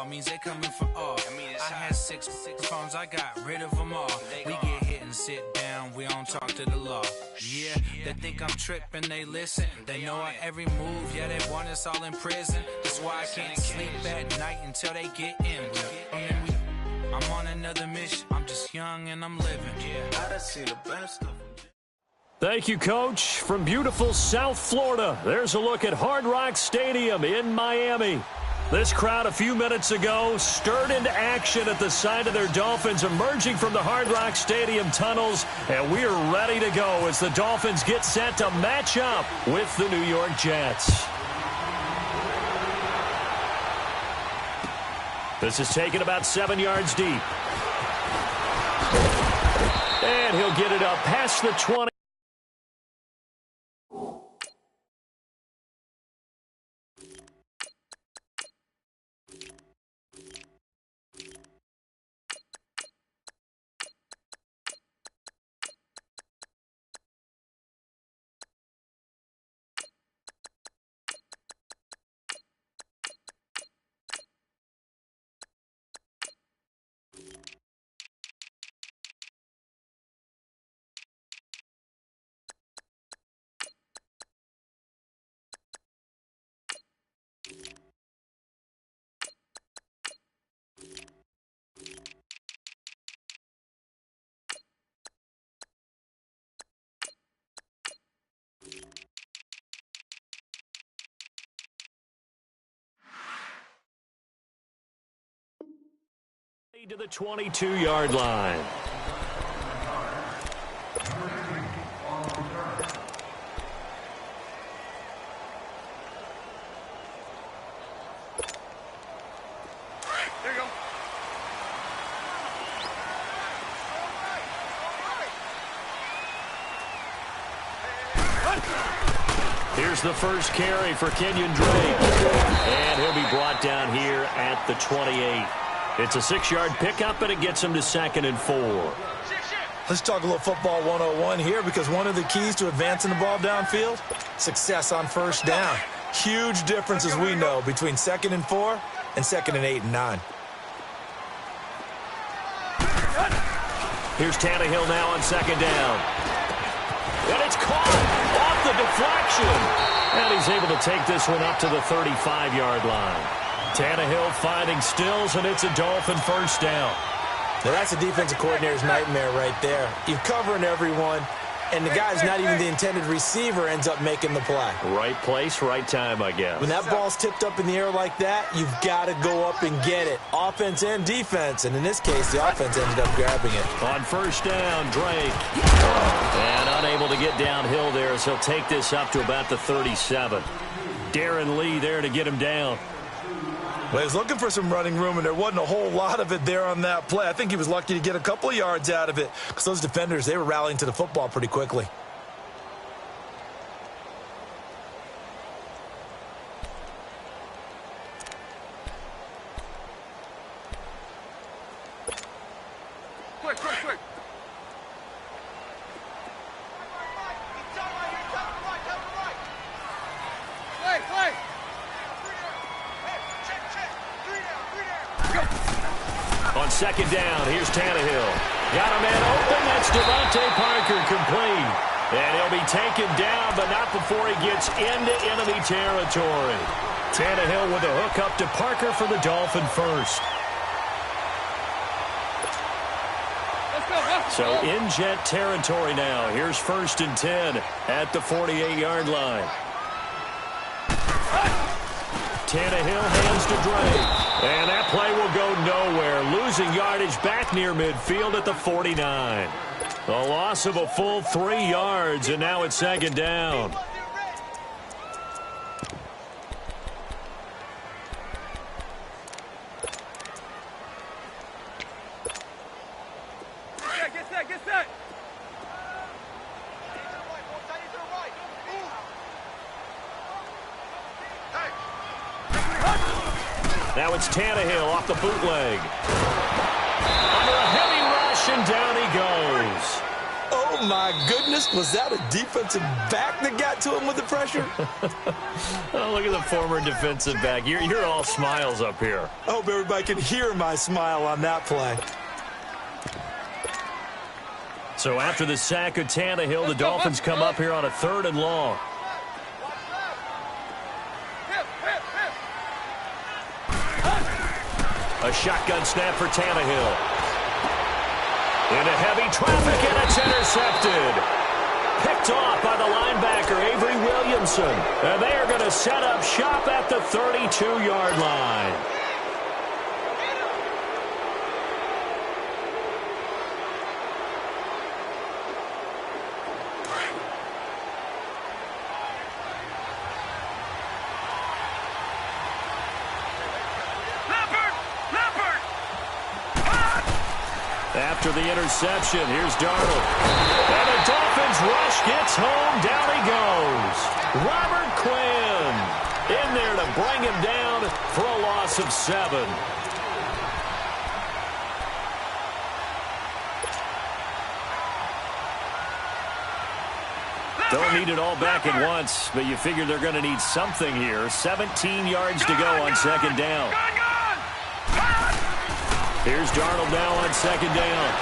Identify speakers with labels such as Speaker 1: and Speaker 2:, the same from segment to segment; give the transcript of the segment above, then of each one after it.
Speaker 1: means they coming for all. I had six phones, I got rid of them all. We get hit and sit down, we don't talk to the law. Yeah, they think I'm tripping, they listen. They know our every move, yeah, they want us all in prison. That's why I can't sleep at night until they get in. I'm on another mission, I'm just young and I'm living. Yeah, I done seen the best of them.
Speaker 2: Thank you, Coach. From beautiful South Florida, there's a look at Hard Rock Stadium in Miami. This crowd a few minutes ago stirred into action at the side of their Dolphins emerging from the Hard Rock Stadium tunnels, and we are ready to go as the Dolphins get set to match up with the New York Jets. This is taken about 7 yards deep. And he'll get it up past the 20. To the 22-yard line.
Speaker 3: There you go.
Speaker 2: Here's the first carry for Kenyon Drake. And he'll be brought down here at the 28. It's a 6-yard pickup, and it gets him to 2nd and 4.
Speaker 4: Let's talk a little football 101 here, because one of the keys to advancing the ball downfield, success on first down. Huge difference, as we know, between 2nd and 4 and 2nd and 8 and 9.
Speaker 2: Here's Tannehill now on 2nd down. And it's caught off the deflection. And he's able to take this one up to the 35-yard line. Tannehill finding Stills, and it's a Dolphin first down.
Speaker 4: Now that's a defensive coordinator's nightmare right there. You're covering everyone, and the guy's not even the intended receiver ends up making the play.
Speaker 2: Right place, right time, I guess.
Speaker 4: When that ball's tipped up in the air like that, you've got to go up and get it. Offense and defense, and in this case, the offense ended up grabbing it.
Speaker 2: On first down, Drake. And unable to get downhill there, as he'll take this up to about the 37. Darren Lee there to get him down.
Speaker 4: Well, he was looking for some running room, and there wasn't a whole lot of it there on that play. I think he was lucky to get a couple of yards out of it, because those defenders, they were rallying to the football pretty quickly.
Speaker 3: Quick.
Speaker 2: On 2nd down, here's Tannehill. Got a man open. That's Devontae Parker complete. And he'll be taken down, but not before he gets into enemy territory. Tannehill with a hook up to Parker for the Dolphin first. So in Jet territory now. Here's 1st and 10 at the 48-yard line. Tannehill hands to Drake. And that play will go nowhere. Losing yardage back near midfield at the 49. A loss of a full 3 yards, and now it's 2nd down.
Speaker 3: Get set.
Speaker 2: Now it's Tannehill off the bootleg. Under a heavy rush, and down he goes.
Speaker 4: Oh, my goodness. Was that a defensive back that got to him with the pressure?
Speaker 2: Oh, look at the former defensive back. You're all smiles up here.
Speaker 4: I hope everybody can hear my smile on that play.
Speaker 2: So after the sack of Tannehill, the Dolphins come up here on a 3rd and long. A shotgun snap for Tannehill. Into heavy traffic, and it's intercepted. Picked off by the linebacker, Avery Williamson. And they are going to set up shop at the 32-yard line. After the interception, here's Darnold. And the Dolphins rush gets home. Down he goes. Robert Quinn in there to bring him down for a loss of 7. Don't need it all back at once, but you figure they're going to need something here. 17 yards to go on 2nd down. Here's Darnold now on 2nd down.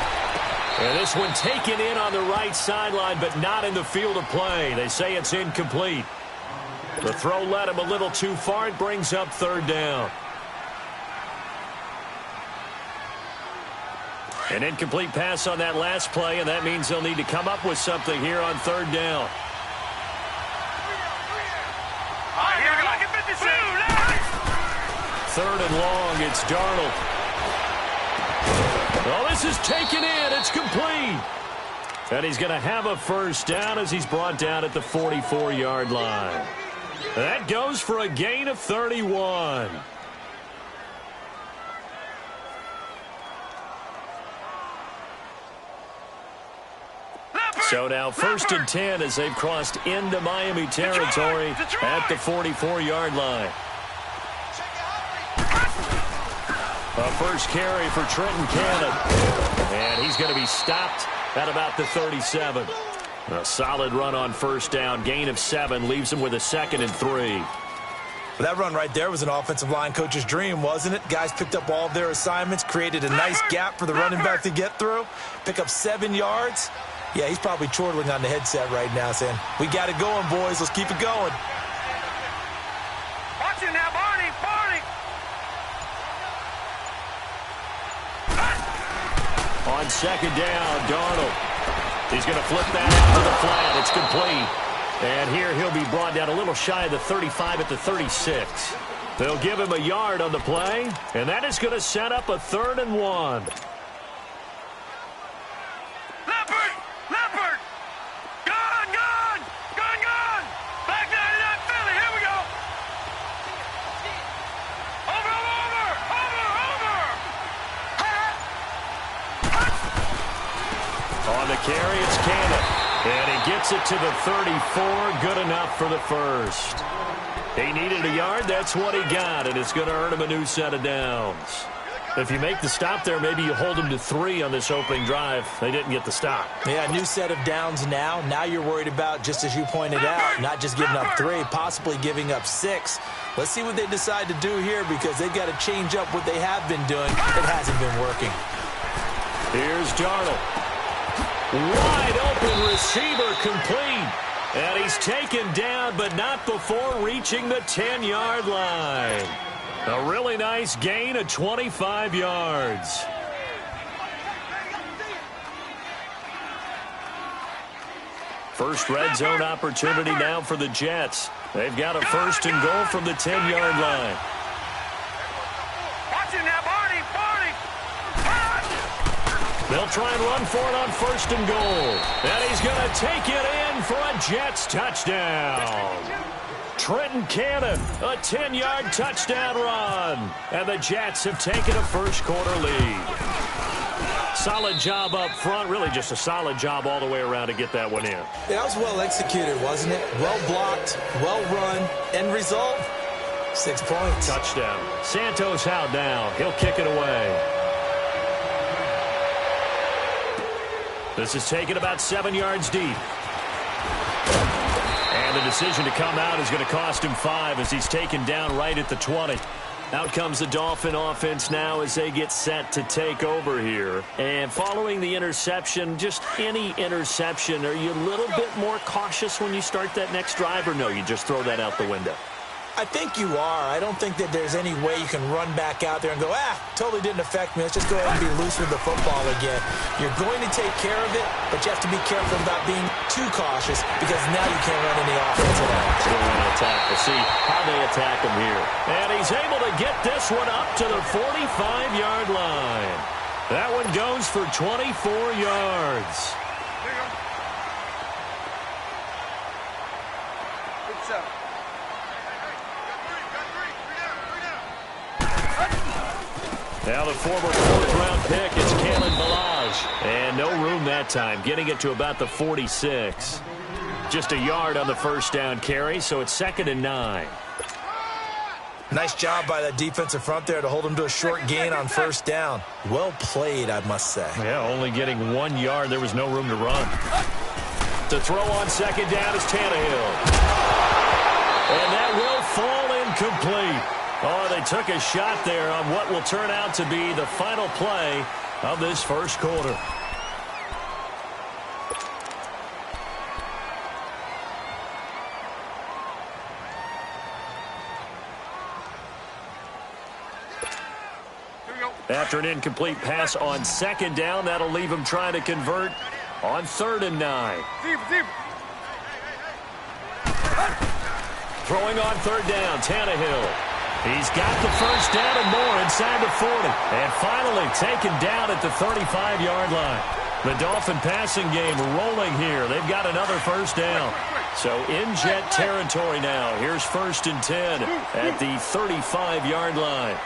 Speaker 2: And this one taken in on the right sideline, but not in the field of play. They say it's incomplete. The throw led him a little too far. It brings up 3rd down. An incomplete pass on that last play, and that means they'll need to come up with something here on 3rd down. Third and long, it's Darnold. Oh, this is taken in. It's complete. And he's going to have a 1st down as he's brought down at the 44-yard line. That goes for a gain of 31. So now 1st and 10 as they've crossed into Miami territory at the 44-yard line. A first carry for Trenton Cannon. And he's going to be stopped at about the 37. A solid run on 1st down. Gain of 7 leaves him with a 2nd and 3.
Speaker 4: Well, that run right there was an offensive line coach's dream, wasn't it? Guys picked up all of their assignments, created a nice gap for the running back to get through, pick up 7 yards. Yeah, he's probably chortling on the headset right now saying, we got it going, boys. Let's keep it going.
Speaker 3: Watch it now, Barney. Barney.
Speaker 2: On 2nd down, Darnold. He's going to flip that out to the flat. It's complete. And here he'll be brought down a little shy of the 35 at the 36. They'll give him a yard on the play, and that is going to set up a 3rd and 1.
Speaker 3: Leopard! Leopard! Gone! Gone! Gone! Gone! Back 99 Philly. Here we go. Over! Over! Over! Over!
Speaker 2: On the carry, it's Cannon. And he gets it to the 34. Good enough for the 1st. He needed a yard. That's what he got, and it's going to earn him a new set of downs. If you make the stop there, maybe you hold them to 3 on this opening drive. They didn't get the stop.
Speaker 4: Yeah, new set of downs now. Now you're worried about, just as you pointed out, not just giving up 3, possibly giving up 6. Let's see what they decide to do here because they've got to change up what they have been doing. It hasn't been working.
Speaker 2: Here's Darnold. Wide open receiver complete. And he's taken down, but not before reaching the 10-yard line. A really nice gain of 25 yards. First red zone opportunity now for the Jets. They've got a 1st and goal from the 10-yard line.
Speaker 3: Watch it now, Barney. Barney.
Speaker 2: They'll try and run for it on 1st and goal. And he's going to take it in for a Jets touchdown. Trenton Cannon, a 10-yard touchdown run. And the Jets have taken a first-quarter lead. Solid job up front. Really just a solid job all the way around to get that one in.
Speaker 4: Yeah, that was well executed, wasn't it? Well blocked, well run. End result, 6 points.
Speaker 2: Touchdown. Santos Howe down. He'll kick it away. This is taken about 7 yards deep. And the decision to come out is going to cost him 5 as he's taken down right at the 20. Out comes the Dolphin offense now as they get set to take over here. And following the interception, just any interception, are you a little bit more cautious when you start that next drive, or no, you just throw that out the window?
Speaker 4: I think you are. I don't think that there's any way you can run back out there and go, totally didn't affect me. Let's just go ahead and be loose with the football again. You're going to take care of it, but you have to be careful about being too cautious because now you can't run any offense at all.
Speaker 2: Still want to attack. We'll see how they attack him here. And he's able to get this one up to the 45-yard line. That one goes for 24 yards. Now the former 4th-round pick is Kalen Ballage. And no room that time, getting it to about the 46. Just a yard on the first down carry, so it's 2nd and 9.
Speaker 4: Nice job by that defensive front there to hold him to a short gain on first down. Well played, I must say.
Speaker 2: Yeah, only getting 1 yard. There was no room to run. To throw on 2nd down is Tannehill. And that will fall incomplete. Oh, they took a shot there on what will turn out to be the final play of this first quarter. After an incomplete pass on 2nd down, that'll leave him trying to convert on 3rd and 9. Throwing on 3rd down, Tannehill. He's got the first down and more inside the 40. And finally taken down at the 35-yard line. The Dolphin passing game rolling here. They've got another first down. So in jet territory now. Here's 1st and 10 at the 35-yard line.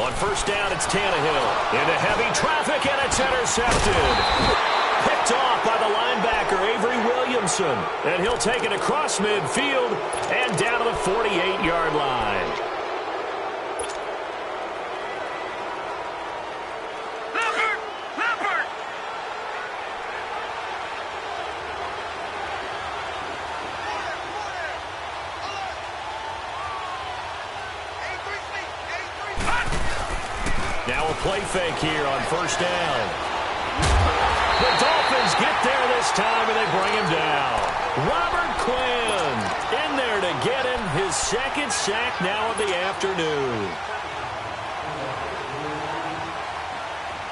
Speaker 2: On first down, it's Tannehill. Into heavy traffic, and it's intercepted. Picked off by the linebacker, Avery Williamson. And he'll take it across midfield and down to the 48-yard line.
Speaker 3: Leopard!
Speaker 2: Now a play fake here on first down. The Dolphins get there this time, and they bring him down. Robert Quinn in there to get him his 2nd sack now of the afternoon.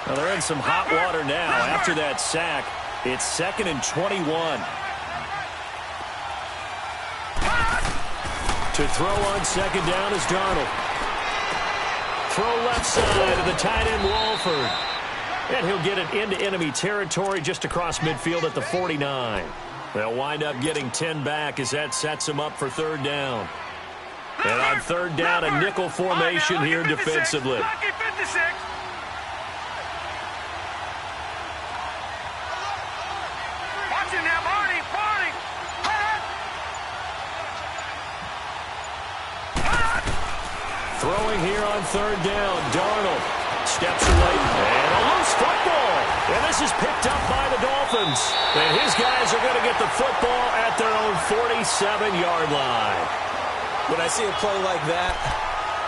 Speaker 2: Well, they're in some hot water now. After that sack, it's 2nd and 21. To throw on 2nd down is Darnold. Throw left side to the tight end, Wolford. And he'll get it into enemy territory just across midfield at the 49. They'll wind up getting 10 back as that sets him up for 3rd down. And on 3rd down, a nickel formation here defensively.
Speaker 3: Lucky 56. Watch it now, Barney.
Speaker 2: Throwing here on 3rd down, Darnold steps away, and a loose football. And this is picked up by the Dolphins. And his guys are going to get the football at their own 47-yard line.
Speaker 4: When I see a play like that,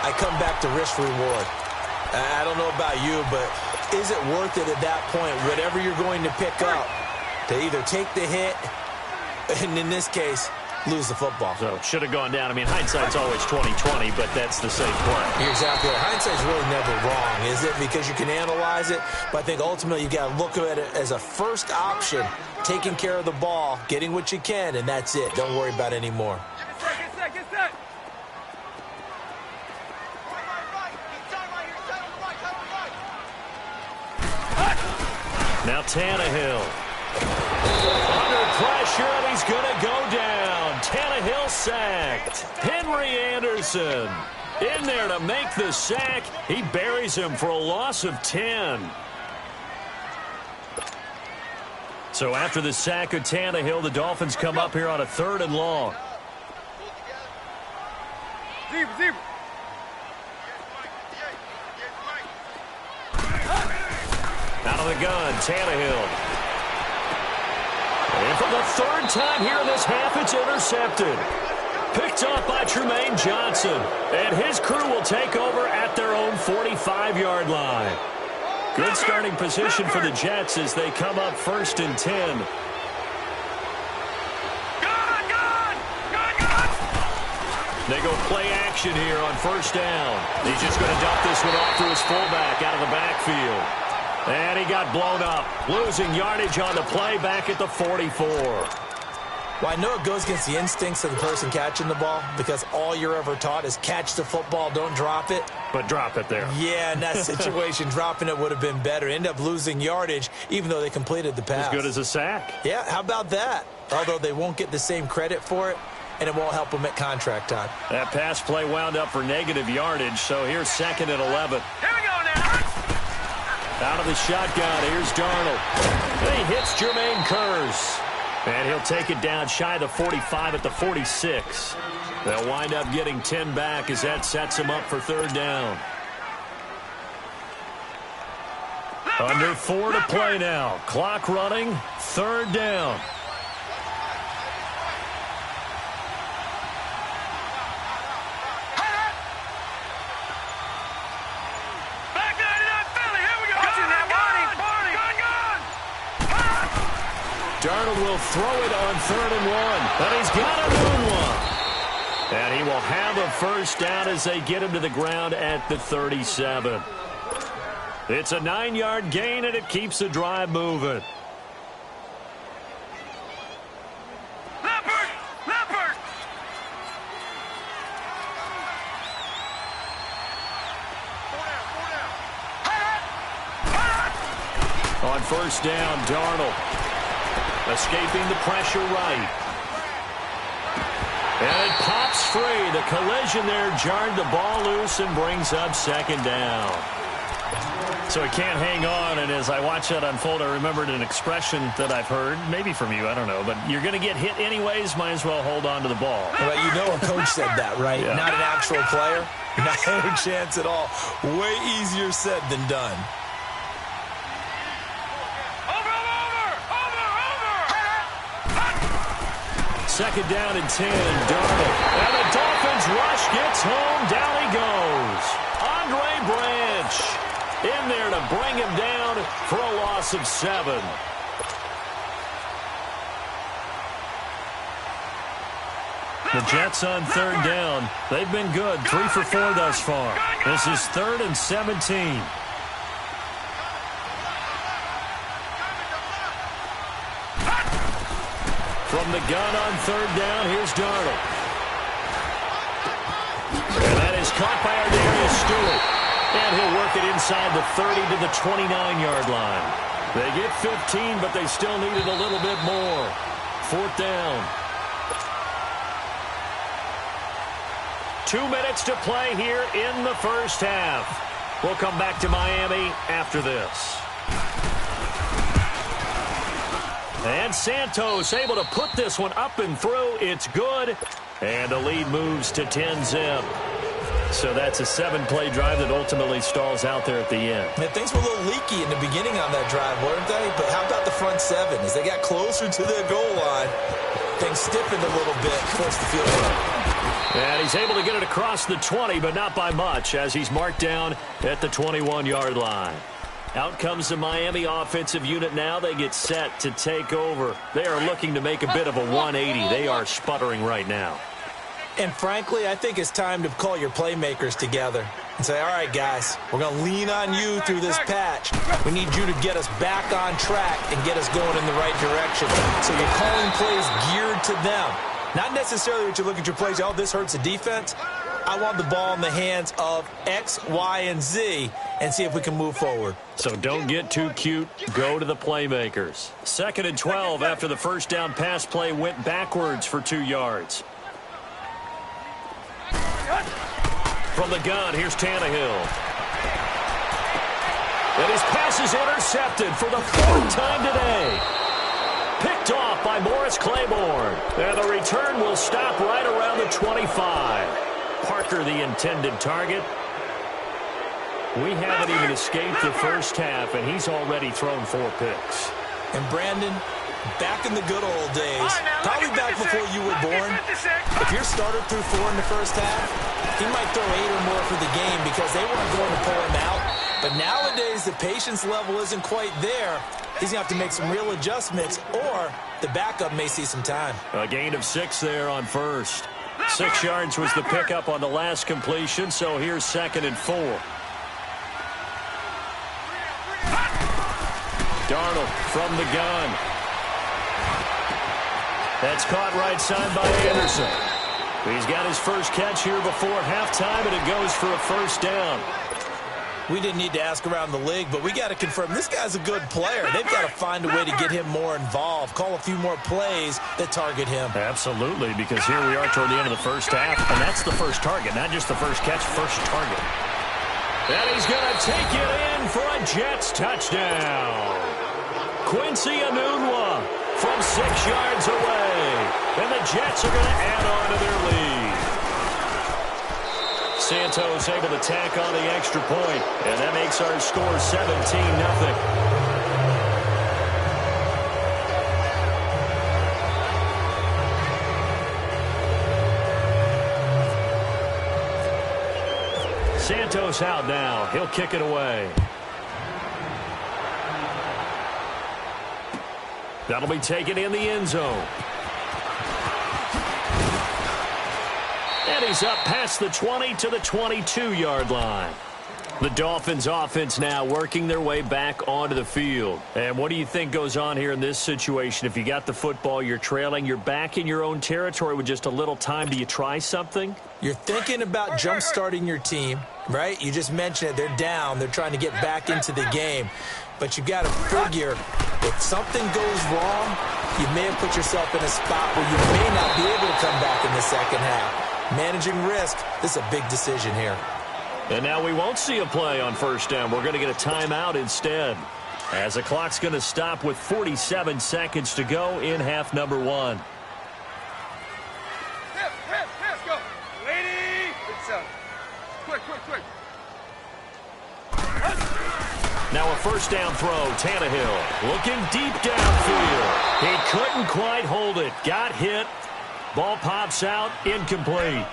Speaker 4: I come back to risk reward. I don't know about you, but is it worth it at that point, whatever you're going to pick up, to either take the hit, and in this case, lose the football?
Speaker 2: So it should have gone down. I mean, hindsight's always 20/20, but that's the same play.
Speaker 4: You're exactly right. Hindsight's really never wrong, is it? Because you can analyze it, but I think ultimately you got to look at it as a first option, taking care of the ball, getting what you can, and that's it. Don't worry about any more.
Speaker 3: Get set.
Speaker 2: Now Tannehill. Under pressure, and he's going to go down. Tannehill sacked. Henry Anderson in there to make the sack. He buries him for a loss of 10. So after the sack of Tannehill, the Dolphins come up here on a 3rd and long.
Speaker 3: Zebra.
Speaker 2: Out of the gun, Tannehill. And for the third time here in this half, it's intercepted. Picked up by Trumaine Johnson. And his crew will take over at their own 45-yard line. Good starting position for the Jets as they come up 1st and 10. They go play action here on 1st down. He's just going to dump this one off to his fullback out of the backfield. And he got blown up, losing yardage on the play back at the 44.
Speaker 4: Well, I know it goes against the instincts of the person catching the ball because all you're ever taught is catch the football, don't drop it.
Speaker 2: But drop it there.
Speaker 4: Yeah, in that situation, dropping it would have been better. End up losing yardage even though they completed the pass.
Speaker 2: As good as a sack.
Speaker 4: Yeah, how about that? Although they won't get the same credit for it, and it won't help them at contract time.
Speaker 2: That pass play wound up for negative yardage, so here's 2nd and 11.
Speaker 3: Here we go now.
Speaker 2: Out of the shotgun, here's Darnold. And he hits Jermaine Kearse. And he'll take it down shy of the 45 at the 46. They'll wind up getting 10 back as that sets him up for 3rd down. Under 4 to play now. Clock running, 3rd down. Darnold will throw it on 3rd and 1. But he's got a new one. And he will have a 1st down as they get him to the ground at the 37. It's a 9-yard gain, and it keeps the drive moving.
Speaker 3: Leopard!
Speaker 2: On 1st down, Darnold. Escaping the pressure right. And it pops free. The collision there jarred the ball loose and brings up 2nd down. So he can't hang on, and as I watch that unfold, I remembered an expression that I've heard, maybe from you, I don't know, but you're going to get hit anyways, might as well hold on to the ball.
Speaker 4: Well, you know a coach said that, right?
Speaker 2: Yeah.
Speaker 4: Not an actual player. Not a chance at all. Way easier said than done.
Speaker 2: Second down and 10, Darnold. And the Dolphins rush gets home. Down he goes. Andre Branch in there to bring him down for a loss of 7. The Jets on 3rd down. They've been good. 3 for 4 thus far. This is 3rd and 17. From the gun on 3rd down, here's Darnold. And that is caught by Ardarius Stewart. And he'll work it inside the 30 to the 29-yard line. They get 15, but they still needed a little bit more. 4th down. 2 minutes to play here in the 1st half. We'll come back to Miami after this. And Santos able to put this one up and through. It's good. And the lead moves to 10-zip. So that's a 7-play drive that ultimately stalls out there at the end.
Speaker 4: Man, things were a little leaky in the beginning on that drive, weren't they? But how about the front 7? As they got closer to the goal line, things stiffened a little bit, forced the field goal.
Speaker 2: And he's able to get it across the 20, but not by much, as he's marked down at the 21-yard line. Out comes the Miami offensive unit now. They get set to take over. They are looking to make a bit of a 180. They are sputtering right now.
Speaker 4: And frankly, I think it's time to call your playmakers together and say, all right, guys, we're going to lean on you through this patch. We need you to get us back on track and get us going in the right direction. So you're calling plays geared to them. Not necessarily that you look at your plays, oh, this hurts the defense. I want the ball in the hands of X, Y, and Z and see if we can move forward.
Speaker 2: So don't get too cute. Go to the playmakers. 2nd and 12 after the 1st down pass play went backwards for 2 yards. From the gun, here's Tannehill. And his pass is intercepted for the 4th time today. Picked off by Morris Claiborne. And the return will stop right around the 25. Parker, the intended target. We haven't even escaped the first half, and he's already thrown 4 picks.
Speaker 4: And Brandon, back in the good old days, probably back before you were born, if your starter threw 4 in the first half, he might throw 8 or more for the game because they weren't going to pull him out. But nowadays, the patience level isn't quite there. He's going to have to make some real adjustments, or the backup may see some time.
Speaker 2: A gain of 6 there on first. 6 yards was the pickup on the last completion, so here's 2nd and 4. Darnold from the gun. That's caught right side by Anderson. He's got his first catch here before halftime, and it goes for a first down.
Speaker 4: We didn't need to ask around the league, but we got to confirm this guy's a good player. They've got to find a way to get him more involved, call a few more plays that target him.
Speaker 2: Absolutely, because here we are toward the end of the first half, and that's the first target, not just the first catch, first target. And he's going to take it in for a Jets touchdown. Quincy Enunwa from 6 yards away, and the Jets are going to add on to their lead. Santos able to tack on the extra point, and that makes our score 17-0. Santos out now. He'll kick it away. That'll be taken in the end zone. And he's up past the 20 to the 22-yard line. The Dolphins offense now working their way back onto the field. And what do you think goes on here in this situation? If you got the football, you're trailing, you're back in your own territory with just a little time. Do you try something?
Speaker 4: You're thinking about jump-starting your team, right? You just mentioned it. They're down. They're trying to get back into the game. But you've got to figure if something goes wrong, you may have put yourself in a spot where you may not be able to come back in the second half. Managing risk, this is a big decision here.
Speaker 2: And now we won't see a play on first down. We're going to get a timeout instead, as the clock's going to stop with 47 seconds to go in half number 1.
Speaker 3: Let's go. Lady. Quick.
Speaker 2: Now a first down throw. Tannehill looking deep downfield. He couldn't quite hold it. Got hit. Ball pops out, incomplete.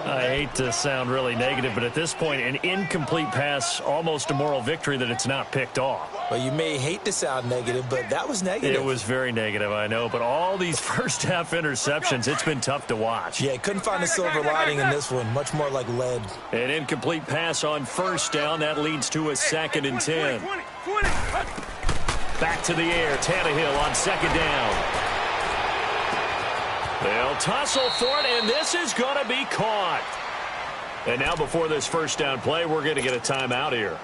Speaker 2: I hate to sound really negative, but at this point, an incomplete pass, almost a moral victory that it's not picked off.
Speaker 4: Well, you may hate to sound negative, but that was negative.
Speaker 2: It was very negative, I know, but all these first-half interceptions, it's been tough to watch.
Speaker 4: Yeah, couldn't find a silver lining in this one, much more like lead.
Speaker 2: An incomplete pass on first down, that leads to a 2nd and 10. Back to the air, Tannehill on 2nd down. They'll tussle for it, and this is going to be caught. And now before this first down play, we're going to get a timeout here,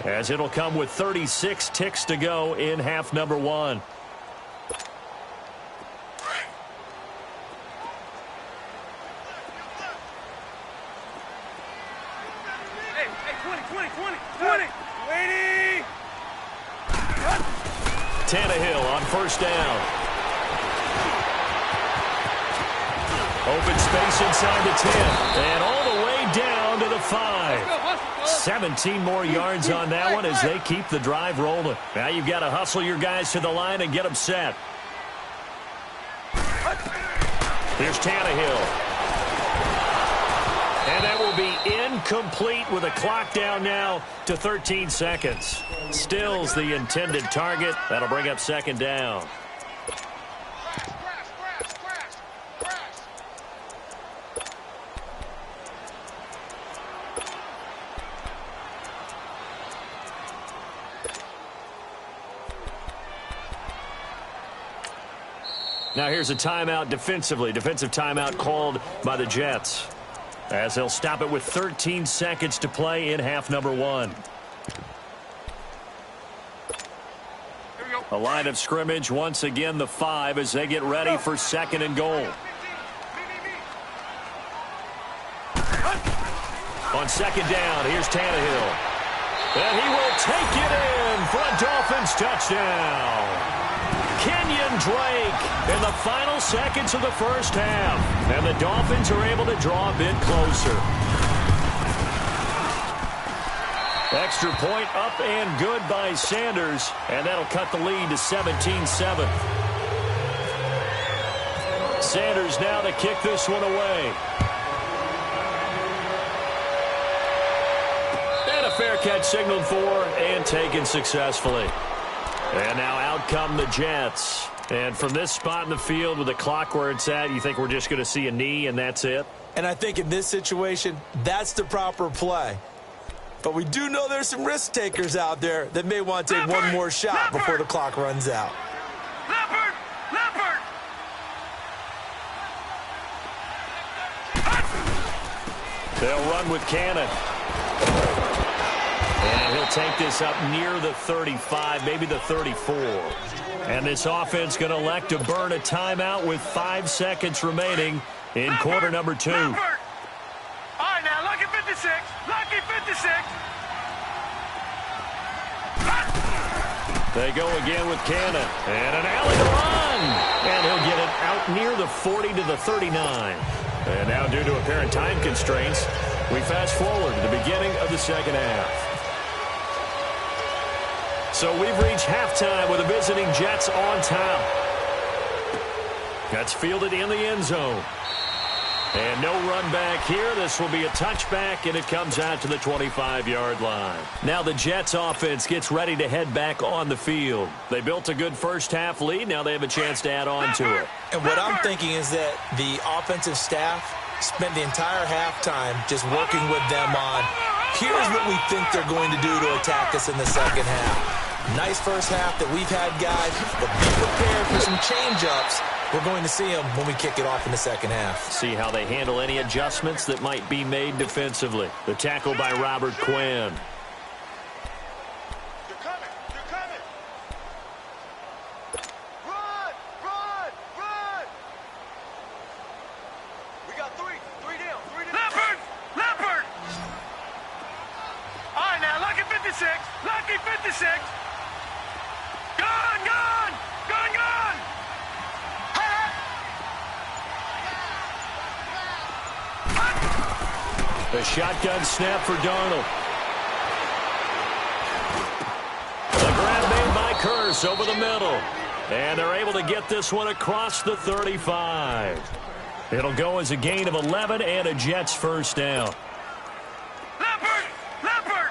Speaker 2: as it'll come with 36 ticks to go in half number 1.
Speaker 3: Hey, 20. Lady.
Speaker 2: Tannehill on first down. Open space inside the 10, and all the way down to the 5. 17 more yards on that one as they keep the drive rolling. Now you've got to hustle your guys to the line and get them set. Here's Tannehill. And that will be incomplete with a clock down now to 13 seconds. Still's the intended target. That'll bring up 2nd down. Now here's a timeout defensively. Defensive timeout called by the Jets, as they'll stop it with 13 seconds to play in half number 1. A line of scrimmage, once again the 5 as they get ready for 2nd and goal. On 2nd down, here's Tannehill. And he will take it in for a Dolphins touchdown. Kenyon Drake in the final seconds of the first half. And the Dolphins are able to draw a bit closer. Extra point up and good by Sanders, and that'll cut the lead to 17-7. Sanders now to kick this one away. And a fair catch signaled for and taken successfully. And now out come the Jets. And from this spot in the field with the clock where it's at, you think we're just going to see a knee and that's it?
Speaker 4: And I think in this situation, that's the proper play. But we do know there's some risk takers out there that may want to take one more shot before the clock runs out.
Speaker 3: Leopard! Leopard!
Speaker 2: They'll run with Cannon. And he'll take this up near the 35, maybe the 34. And this offense going to elect to burn a timeout with 5 seconds remaining in quarter number 2.
Speaker 3: Leopard! All right, now, lucky 56. Lucky 56.
Speaker 2: They go again with Cannon. And an alley to run. And he'll get it out near the 40 to the 39. And now, due to apparent time constraints, we fast forward to the beginning of the second half. So we've reached halftime with the visiting Jets on top. That's fielded in the end zone. And no run back here. This will be a touchback, and it comes out to the 25-yard line. Now the Jets offense gets ready to head back on the field. They built a good first-half lead. Now they have a chance to add on to it.
Speaker 4: And what I'm thinking is that the offensive staff spent the entire halftime just working with them on, here's what we think they're going to do to attack us in the second half. Nice first half that we've had, guys, but be prepared for some change-ups. We're going to see them when we kick it off in the second half.
Speaker 2: See how they handle any adjustments that might be made defensively. The tackle by Robert Quinn.
Speaker 3: They're coming. They're coming. Run! Run! Run! We got three. Three down. Leopard! Leopard! All right, now, lucky 56. Lucky 56. Gone! Gone! Gone! Gone!
Speaker 2: The shotgun snap for Darnold. The grab made by Kearse over the middle. And they're able to get this one across the 35. It'll go as a gain of 11 and a Jets first down.
Speaker 3: Leopard! Leopard!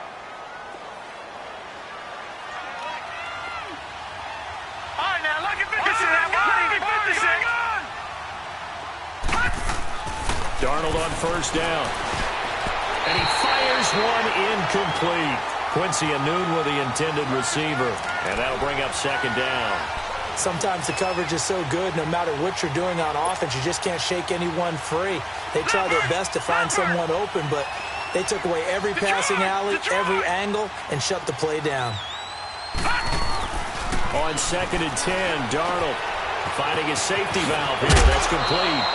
Speaker 3: All right, now, lucky 56. Lucky 56.
Speaker 2: Darnold on first down. And he fires one incomplete. Quincy Enunwa with the intended receiver. And that'll bring up second down.
Speaker 4: Sometimes the coverage is so good, no matter what you're doing on offense, you just can't shake anyone free. They try their best to find someone open, but they took away every passing alley, every angle, and shut the play down.
Speaker 2: On 2nd and 10, Darnold finding his safety valve here. That's complete.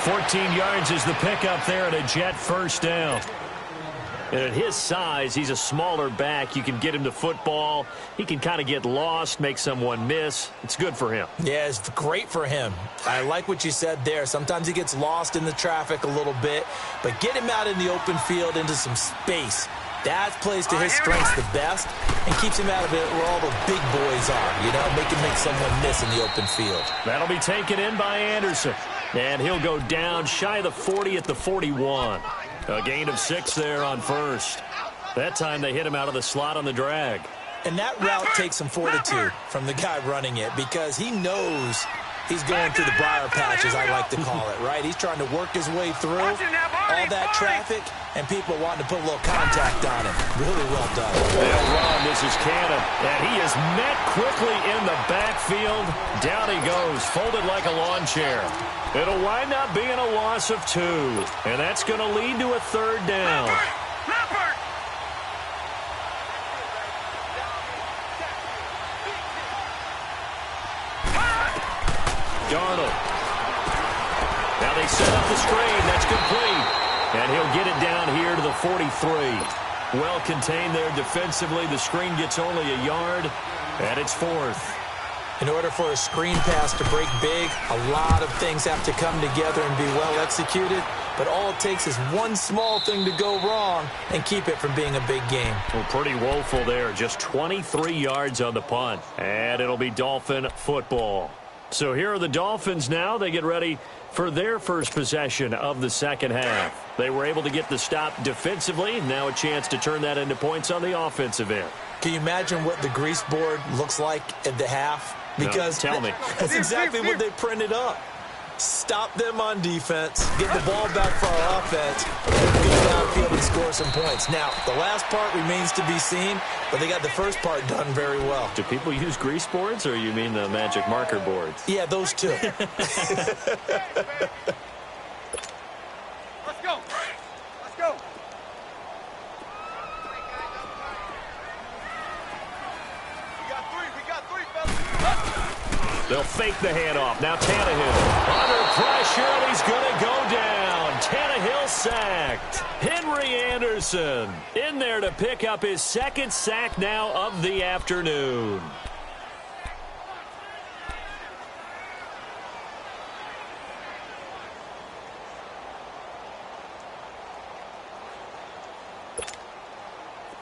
Speaker 2: 14 yards is the pickup there, and a Jet first down. And at his size, he's a smaller back. You can get him to football. He can kind of get lost, make someone miss. It's good for him.
Speaker 4: Yeah, it's great for him. I like what you said there. Sometimes he gets lost in the traffic a little bit, but get him out in the open field into some space. That plays to his strengths the best and keeps him out of it where all the big boys are, you know, make someone miss in the open field.
Speaker 2: That'll be taken in by Anderson. And he'll go down shy of the 40 at the 41. A gain of 6 there on first. That time they hit him out of the slot on the drag.
Speaker 4: And that route takes some fortitude from the guy running it because he knows he's going through the briar patch, as I like to call it, right? He's trying to work his way through all that traffic and people wanting to put a little contact on him. Really well done.
Speaker 2: They'll run. This is Cannon. And he is met quickly in the backfield. Down he goes, folded like a lawn chair. It'll wind up being a loss of 2. And that's going to lead to a third down.
Speaker 3: Leopard!
Speaker 2: Darnold. Now they set up the screen. That's complete. And he'll get it down here to the 43. Well contained there defensively. The screen gets only a yard, and it's 4th.
Speaker 4: In order for a screen pass to break big, a lot of things have to come together and be well executed. but all it takes is one small thing to go wrong and keep it from being a big game.
Speaker 2: Well, pretty woeful there. Just 23 yards on the punt. And it'll be Dolphin football. So here are the Dolphins now. They get ready for their first possession of the second half. They were able to get the stop defensively. Now a chance to turn that into points on the offensive end.
Speaker 4: Can you imagine what the grease board looks like at the half? Because
Speaker 2: no, tell me.
Speaker 4: That's exactly what they printed up. Stop them on defense, get the ball back for our offense, and get downfield and score some points. Now, the last part remains to be seen, but they got the first part done very well.
Speaker 2: Do people use grease boards, or you mean the magic marker boards?
Speaker 4: Yeah, those two.
Speaker 3: Let's go. Let's go. We got three, fellas.
Speaker 2: They'll fake the handoff. Now Tannehill under pressure, and he's going to go down. Tannehill sacked. Henry Anderson in there to pick up his second sack now of the afternoon.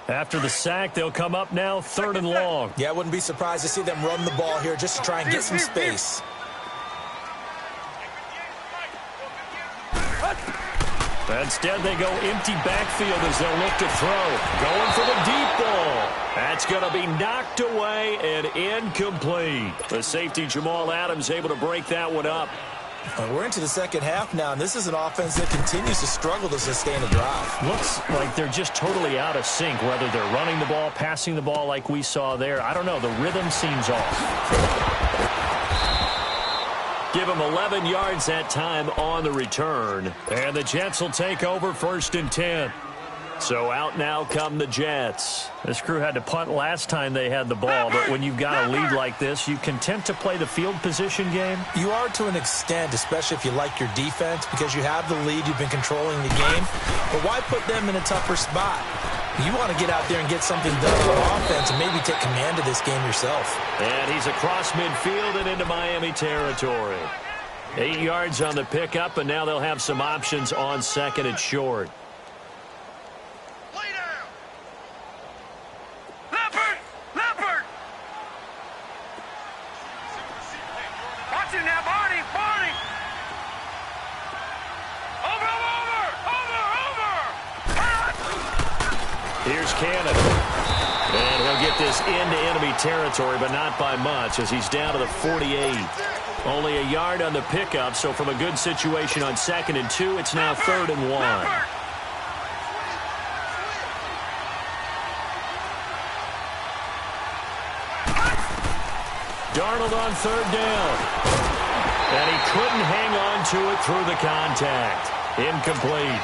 Speaker 2: After the sack, they'll come up now 3rd and long.
Speaker 4: Yeah, I wouldn't be surprised to see them run the ball here just to try and get some space.
Speaker 2: Instead, they go empty backfield as they'll look to throw. Going for the deep ball. That's going to be knocked away and incomplete. The safety, Jamal Adams, able to break that one up.
Speaker 4: We're into the second half now, and this is an offense that continues to struggle to sustain a drive.
Speaker 2: Looks like they're just totally out of sync, whether they're running the ball, passing the ball like we saw there. I don't know. The rhythm seems off. Give them 11 yards that time on the return. And the Jets will take over 1st and 10. So out now come the Jets. This crew had to punt last time they had the ball, but when you've got a lead like this, you content to play the field position game?
Speaker 4: You are to an extent, especially if you like your defense, because you have the lead, you've been controlling the game. But why put them in a tougher spot? You want to get out there and get something done on offense and maybe take command of this game yourself.
Speaker 2: And he's across midfield and into Miami territory. 8 yards on the pickup, and now they'll have some options on 2nd and short. Cannon. And he'll get this into enemy territory, but not by much, as he's down to the 48. Only a yard on the pickup, so from a good situation on 2nd and 2, it's now 3rd and 1. Darnold on 3rd down. And he couldn't hang on to it through the contact. Incomplete.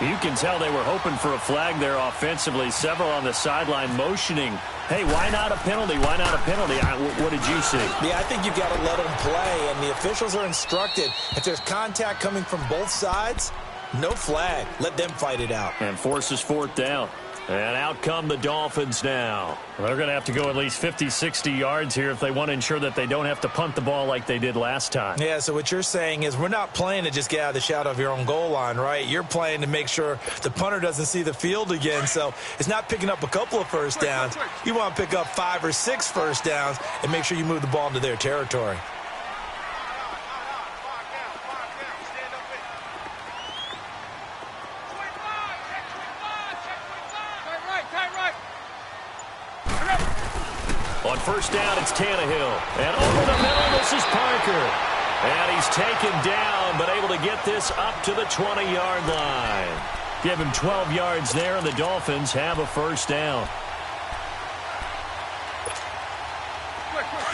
Speaker 2: You can tell they were hoping for a flag there offensively. Several on the sideline motioning, hey, why not a penalty? Why not a penalty? What did you see?
Speaker 4: Yeah, I think you've got to let them play, and the officials are instructed. If there's contact coming from both sides, no flag. Let them fight it out.
Speaker 2: And forces 4th down. And out come the Dolphins now. They're going to have to go at least 50, 60 yards here if they want to ensure that they don't have to punt the ball like they did last time.
Speaker 4: Yeah, so what you're saying is we're not playing to just get out of the shadow of your own goal line, right? You're playing to make sure the punter doesn't see the field again. So it's not picking up a couple of first downs. You want to pick up 5 or 6 first downs and make sure you move the ball into their territory.
Speaker 2: On 1st down, it's Tannehill. And over the middle, this is Parker. And he's taken down, but able to get this up to the 20-yard line. Give him 12 yards there, and the Dolphins have a 1st down.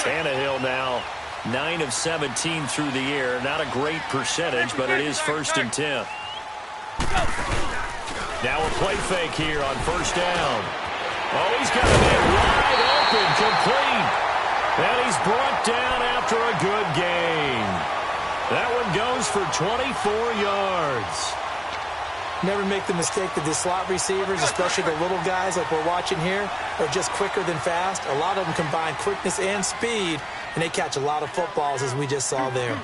Speaker 2: Tannehill now 9 of 17 through the air. Not a great percentage, but it is 1st and 10. Now a play fake here on 1st down. Oh, he's got a man wide open, complete. And he's brought down after a good gain. That one goes for 24 yards.
Speaker 4: Never make the mistake that the slot receivers, especially the little guys like we're watching here, are just quicker than fast. A lot of them combine quickness and speed, and they catch a lot of footballs, as we just saw there.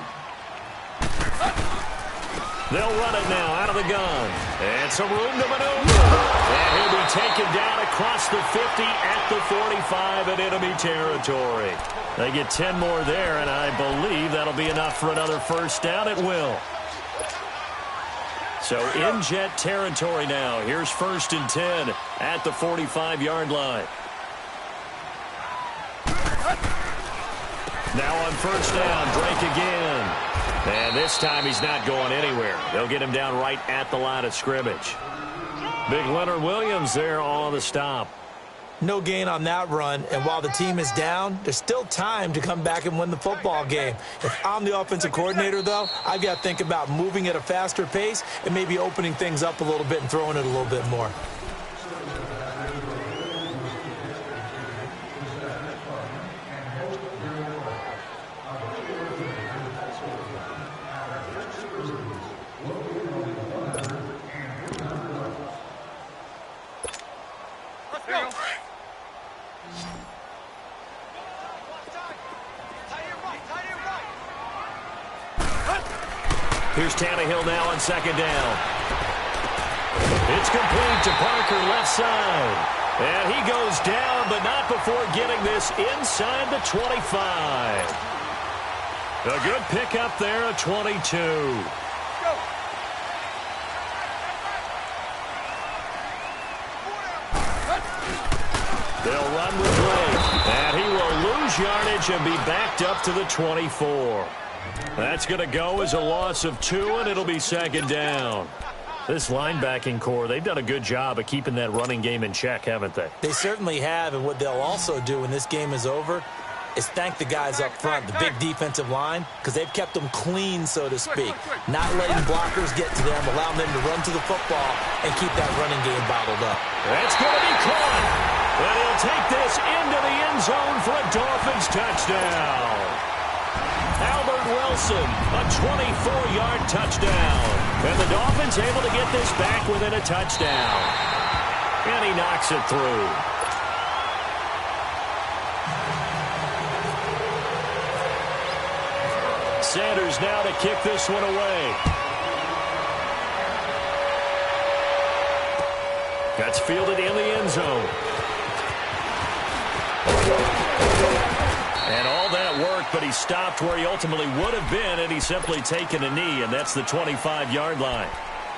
Speaker 2: They'll run it now out of the gun. And some room to maneuver. And he'll be taken down across the 50 at the 45 in enemy territory. They get 10 more there, and I believe that'll be enough for another first down. It will. So in Jet territory now. Here's 1st and 10 at the 45-yard line. Now on first down, Drake again. And this time he's not going anywhere. They'll get him down right at the line of scrimmage. Big Leonard Williams there on the stop.
Speaker 4: No gain on that run, and while the team is down, there's still time to come back and win the football game. If I'm the offensive coordinator, though, I've got to think about moving at a faster pace and maybe opening things up a little bit and throwing it a little bit more.
Speaker 2: Here's Tannehill now on second down. It's complete to Parker left side. And he goes down, but not before getting this inside the 25. A good pickup there at 22. They'll run with Drake. And he will lose yardage and be backed up to the 24. That's going to go as a loss of 2, and it'll be second down. This linebacking core, they've done a good job of keeping that running game in check, haven't they?
Speaker 4: They certainly have, and what they'll also do when this game is over is thank the guys up front, the big defensive line, because they've kept them clean, so to speak. Not letting blockers get to them, allowing them to run to the football and keep that running game bottled up.
Speaker 2: That's going to be caught. And he'll take this into the end zone for a Dolphins touchdown. Albert Wilson, a 24-yard touchdown. And the Dolphins able to get this back within a touchdown. And he knocks it through. Sanders now to kick this one away. That's fielded in the end zone. And all that work, but he stopped where he ultimately would have been, and he's simply taken a knee, and that's the 25-yard line.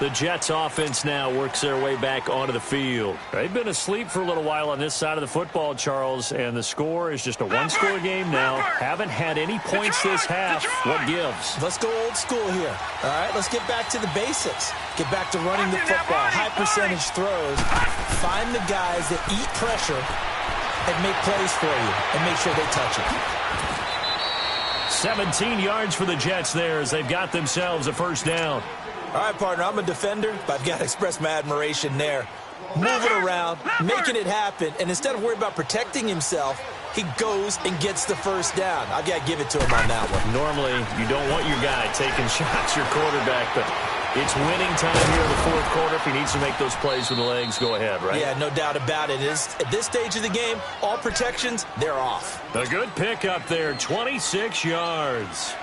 Speaker 2: The Jets offense now works their way back onto the field. They've been asleep for a little while on this side of the football, Charles, and the score is just a one-score game now. Haven't had any points this half. What gives?
Speaker 4: Let's go old school here. All right, let's get back to the basics. Get back to running the football, high percentage throws. Find the guys that eat pressure and make plays for you and make sure they touch it.
Speaker 2: 17 yards for the Jets there as they've got themselves a first down.
Speaker 4: All right, partner, I'm a defender, but I've got to express my admiration there. Moving around, making it happen, and instead of worrying about protecting himself, he goes and gets the first down. I've got to give it to him on that one.
Speaker 2: Normally, you don't want your guy taking shots, your quarterback, but it's winning time here in the fourth quarter. If he needs to make those plays with the legs, go ahead, right?
Speaker 4: Yeah, no doubt about it. At this stage of the game, all protections, they're off.
Speaker 2: A good pickup there, 26 yards.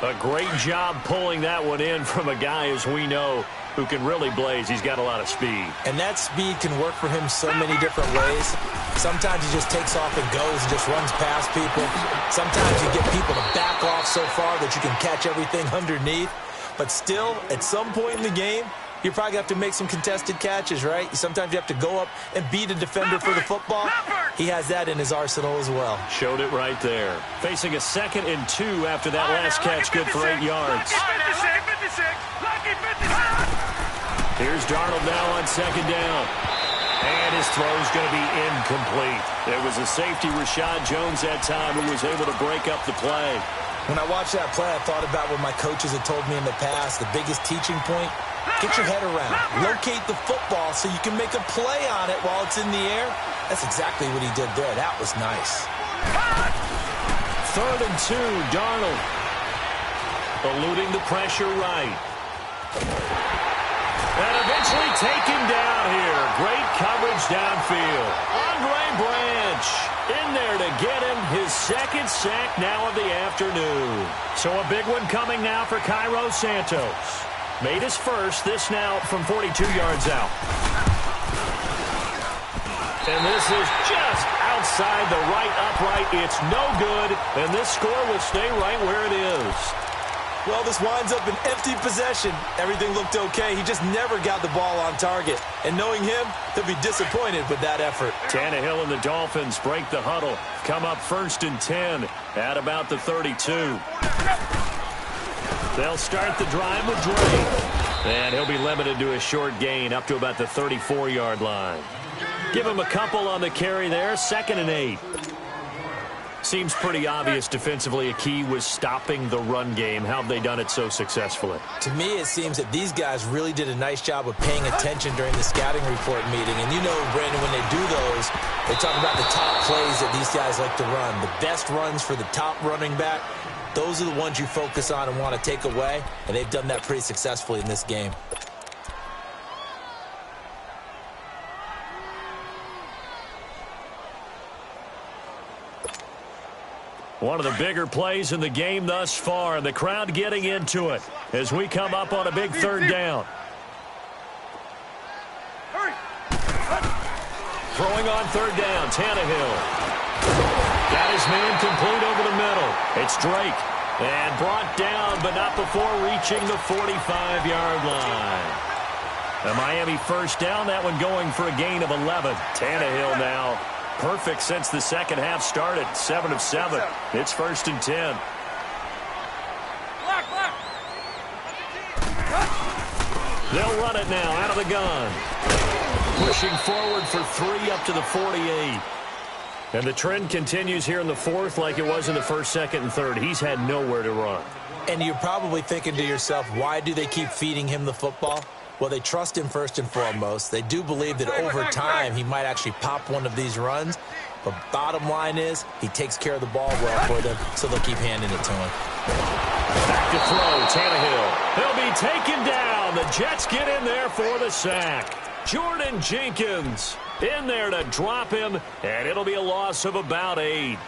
Speaker 2: A great job pulling that one in from a guy, as we know, who can really blaze. He's got a lot of speed.
Speaker 4: And that speed can work for him so many different ways. Sometimes he just takes off and goes and just runs past people. Sometimes you get people to back off so far that you can catch everything underneath. But still, at some point in the game, you probably have to make some contested catches, right? Sometimes you have to go up and beat a defender for the football. He has that in his arsenal as well.
Speaker 2: Showed it right there. Facing a 2nd and 2 after that last catch, good for 8 yards. Here's Darnold now on second down. And his throw's going to be incomplete. There was a safety, Rashad Jones, that time, who was able to break up the play.
Speaker 4: When I watched that play, I thought about what my coaches had told me in the past. The biggest teaching point, get your head around. Locate the football so you can make a play on it while it's in the air. That's exactly what he did there. That was nice.
Speaker 2: 3rd and 2, Darnold. Eluding the pressure right. And eventually taken down here. Great coverage downfield. Andre Branch in there to get him his second sack now of the afternoon. So a big one coming now for Cairo Santos. Made his first, this now from 42 yards out. And this is just outside the right upright. It's no good, and this score will stay right where it is.
Speaker 4: Well, this winds up an empty possession. Everything looked okay. He just never got the ball on target. And knowing him, he'll be disappointed with that effort.
Speaker 2: Tannehill and the Dolphins break the huddle. Come up 1st and 10 at about the 32. They'll start the drive with Dre. And he'll be limited to a short gain up to about the 34-yard line. Give him a couple on the carry there. 2nd and 8. Seems pretty obvious defensively a key was stopping the run game. How have they done it so successfully?
Speaker 4: To me, it seems that these guys really did a nice job of paying attention during the scouting report meeting. And you know, Brandon, when they do those, they talk about the top plays that these guys like to run. The best runs for the top running back, those are the ones you focus on and want to take away. And they've done that pretty successfully in this game.
Speaker 2: One of the bigger plays in the game thus far, and the crowd getting into it as we come up on a big 3rd down. Throwing on 3rd down, Tannehill. Got his man complete over the middle. It's Drake. And brought down, but not before reaching the 45-yard line. A Miami 1st down, that one going for a gain of 11. Tannehill now. Perfect since the second half started. 7 of 7. It's 1st and 10. They'll run it now out of the gun. Pushing forward for 3 up to the 48. And the trend continues here in the 4th like it was in the 1st, 2nd, and 3rd. He's had nowhere to run.
Speaker 4: And you're probably thinking to yourself, why do they keep feeding him the football? Well, they trust him first and foremost. They do believe that over time he might actually pop one of these runs. But bottom line is he takes care of the ball well for them, so they'll keep handing it to him.
Speaker 2: Back to throw, Tannehill. He'll be taken down. The Jets get in there for the sack. Jordan Jenkins in there to drop him, and it'll be a loss of about 8.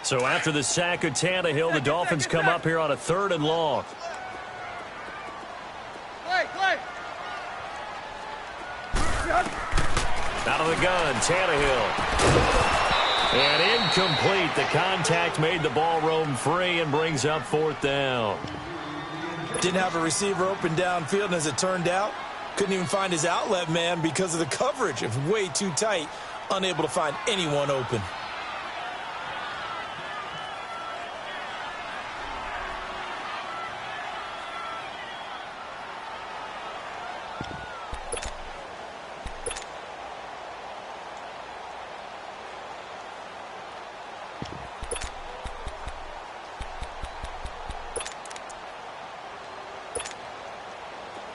Speaker 2: So after the sack of Tannehill, the Dolphins come up here on a 3rd and long. Out of the gun, Tannehill. And incomplete. The contact made the ball roam free and brings up 4th down.
Speaker 4: Didn't have a receiver open downfield, and as it turned out, couldn't even find his outlet man because of the coverage. It was way too tight, unable to find anyone open.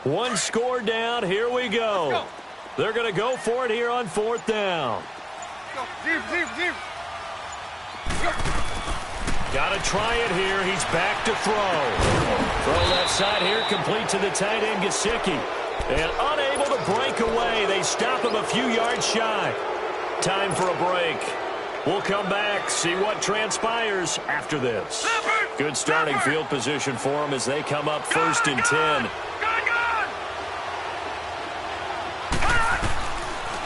Speaker 2: One score down. Here we go. They're going to go for it here on 4th down. Got to try it here. He's back to throw. Throw left side here, complete to the tight end, Gesicki. And unable to break away. They stop him a few yards shy. Time for a break. We'll come back, see what transpires after this. Good starting field position for them as they come up 1st and 10.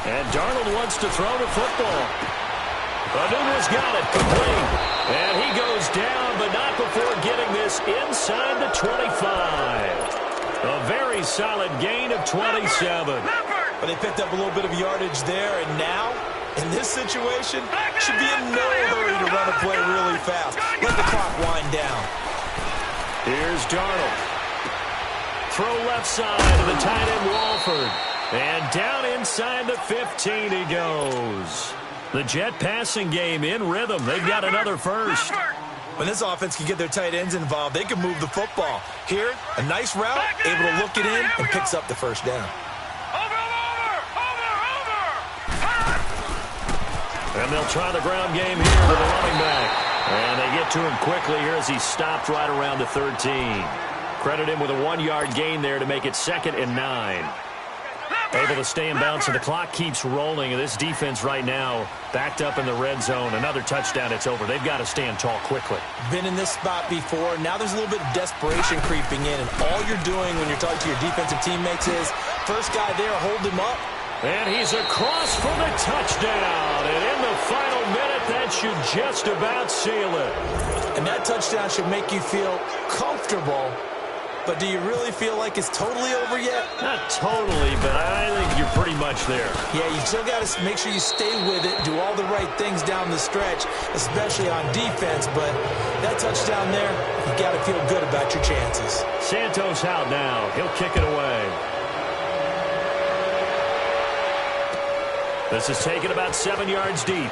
Speaker 2: And Darnold wants to throw the football. Anuna's got it, complete. And he goes down, but not before getting this inside the 25. A very solid gain of 27.
Speaker 4: But they picked up a little bit of yardage there, and now, in this situation, should be in no hurry to run a play really fast. Let the clock wind down.
Speaker 2: Here's Darnold. Throw left side to the tight end, Walford. And down inside the 15 he goes. The Jet passing game in rhythm. They've got another first.
Speaker 4: When this offense can get their tight ends involved, they can move the football. Here, a nice route, able to look it in, and picks up the 1st down.
Speaker 2: And And they'll try the ground game here with the running back. And they get to him quickly here as he stopped right around the 13. Credit him with a 1-yard gain there to make it 2nd and 9. Able to stay in bounds, and the clock keeps rolling. And this defense right now backed up in the red zone. Another touchdown, it's over. They've got to stand tall quickly.
Speaker 4: Been in this spot before. Now there's a little bit of desperation creeping in, and all you're doing when you're talking to your defensive teammates is, first guy there, hold him up.
Speaker 2: And he's across for the touchdown. And in the final minute, that should just about seal it.
Speaker 4: And that touchdown should make you feel comfortable. But do you really feel like it's totally over yet?
Speaker 2: Not totally, but I think you're pretty much there.
Speaker 4: Yeah, you still got to make sure you stay with it, do all the right things down the stretch, especially on defense. But that touchdown there, you got to feel good about your chances.
Speaker 2: Santos out now. He'll kick it away. This is taken about 7 yards deep.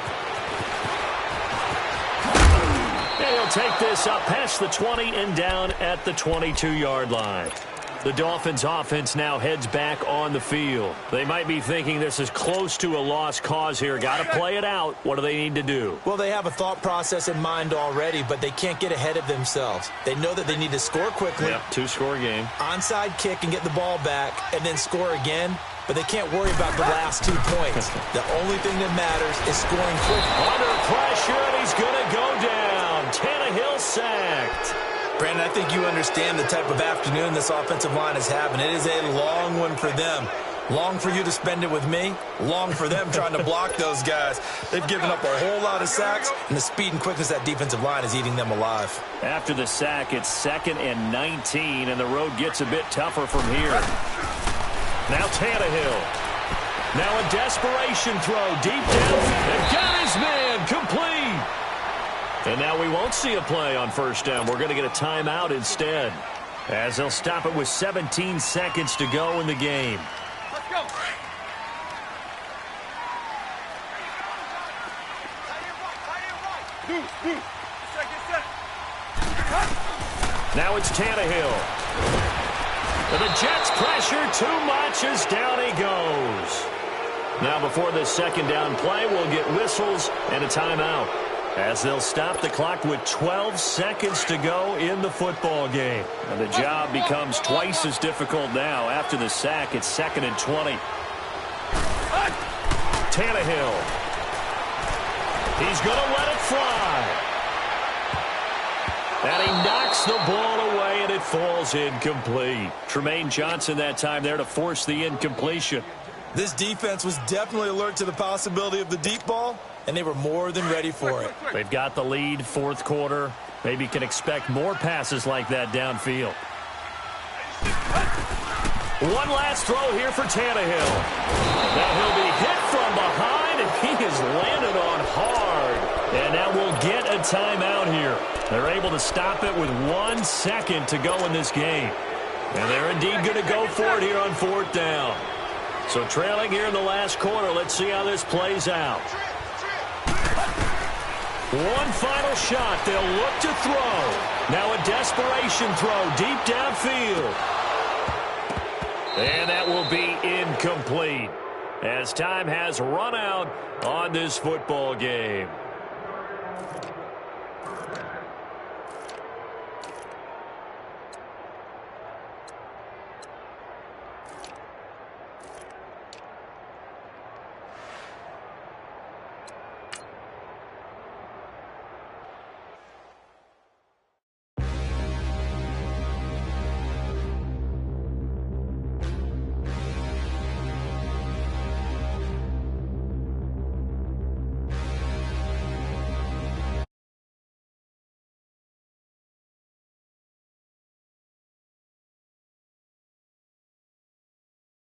Speaker 2: And he'll take this up past the 20 and down at the 22-yard line. The Dolphins offense now heads back on the field. They might be thinking this is close to a lost cause here. Got to play it out. What do they need to do?
Speaker 4: Well, they have a thought process in mind already, but they can't get ahead of themselves. They know that they need to score quickly.
Speaker 2: Yep, 2-score game.
Speaker 4: Onside kick and get the ball back and then score again. But they can't worry about the last 2 points. The only thing that matters is scoring quick.
Speaker 2: Under pressure, and he's going to go down. Tannehill sacked.
Speaker 4: Brandon, I think you understand the type of afternoon this offensive line is having. It is a long one for them. Long for you to spend it with me. Long for them trying to block those guys. They've given up a whole lot of sacks, and the speed and quickness of that defensive line is eating them alive.
Speaker 2: After the sack, it's 2nd and 19, and the road gets a bit tougher from here. Now Tannehill. Now a desperation throw deep down. And got his man complete. And now we won't see a play on first down. We're going to get a timeout instead, as they'll stop it with 17 seconds to go in the game.
Speaker 3: Let's go.
Speaker 2: Now it's Tannehill. And the Jets pressure too much as down he goes. Now before this 2nd down play, we'll get whistles and a timeout, as they'll stop the clock with 12 seconds to go in the football game. And the job becomes twice as difficult now. After the sack, it's 2nd and 20. Tannehill. He's going to let it fly. And he knocks the ball away, and it falls incomplete. Tremaine Johnson that time there to force the incompletion.
Speaker 4: This defense was definitely alert to the possibility of the deep ball, and they were more than ready for it.
Speaker 2: They've got the lead, 4th quarter. Maybe can expect more passes like that downfield. One last throw here for Tannehill. Now he'll be hit from behind, and he is landed on hard. And now we'll get a timeout here. They're able to stop it with 1 second to go in this game. And they're indeed going to go for it here on 4th down. So trailing here in the last quarter, let's see how this plays out. One final shot. They'll look to throw. Now a desperation throw deep downfield. And that will be incomplete, as time has run out on this football game.